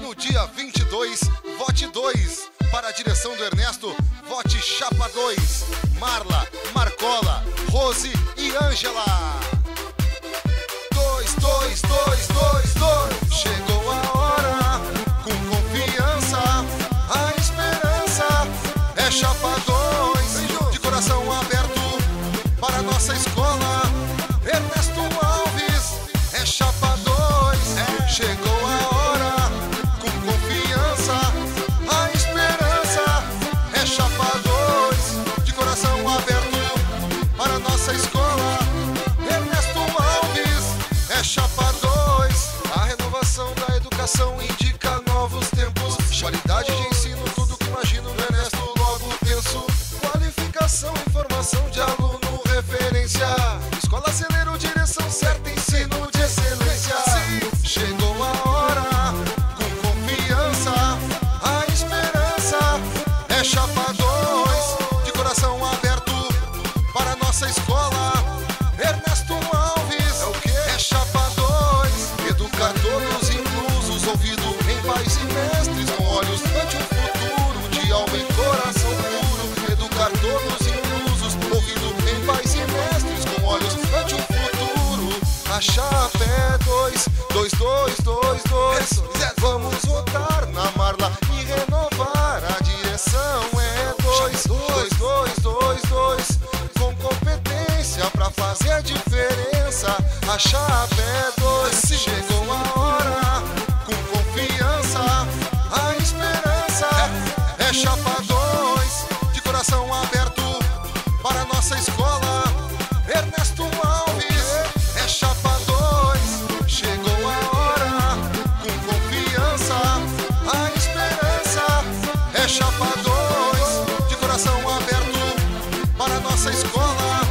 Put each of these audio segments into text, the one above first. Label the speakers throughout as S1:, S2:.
S1: No dia 22, vote 2. Para a direção do Ernesto, vote Chapa 2. Marla, Marcola, Rose e Ângela. 2, 2, 2, 2, 2. Chegou a hora, com confiança, a esperança é Chapa 2. De coração aberto para nossa escola, Ernesto Alves é Chapa 2. Chegou a hora, com confiança, a esperança é Chapa 2. De coração aberto para nossa escola, Ernesto Alves é Chapa 2. A renovação da educação indica novos tempos. Qualidade de ensino, tudo que imagino no Ernesto logo penso. Qualificação, informação de aluno, referência. Escola Celeiro, direção certa, ensino de excelência. Chegou a hora, com confiança, a esperança é Chapa 2. De coração aberto para nossa escola, Ernesto Alves é Chapa 2. Educar todos inclusos, ouvido em pais e mestres, com olhos ante um futuro de alma e coração puro. Educar todos inclusos, ouvido em pais e mestres, com olhos ante um futuro. A chapa é 2, 2, 2, 2, 2. Vamos votar na Marla e renovar. A direção é 2, 2, 2, 2, 2. Com competência pra fazer a diferença. A chapa é 2. Chegou a hora, com confiança, a esperança é Chapa 2. De coração aberto para nossa escola, Ernesto Alves é Chapa 2. Chegou a hora, com confiança, a esperança é Chapa 2. De coração aberto para nossa escola,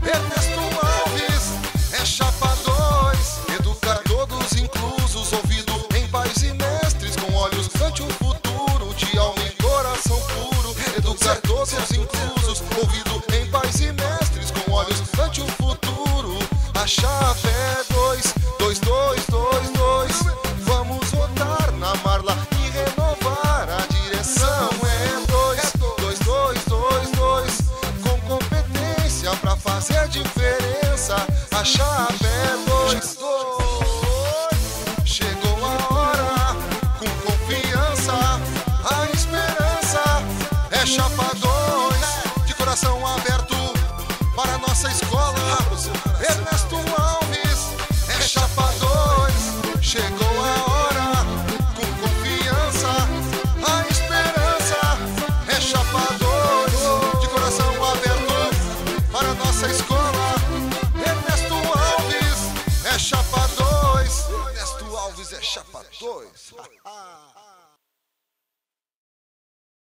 S1: Ernesto Alves é Chapa 2. Educar todos inclusos, ouvido em pais e mestres, com olhos ante um futuro de alma e coração puro. Educar todos inclusos, ouvido em pais e mestres, com olhos ante um futuro. A chapa é 2, 2, 2, 2, 2. Vamos votar na Marla e renovar. A direção é 2, 2, 2, 2, 2. Com competência pra fazer a diferença. A chapa é 2, 2. Chegou a hora, com confiança, a esperança é Chapa 2. De coração aberto para nossa escola, Ernesto Alves é Chapa 2. Chegou a hora, com confiança, a esperança é Chapa 2. De coração aberto para nossa escola, Ernesto Alves é Chapa 2. Ernesto Alves é Chapa 2.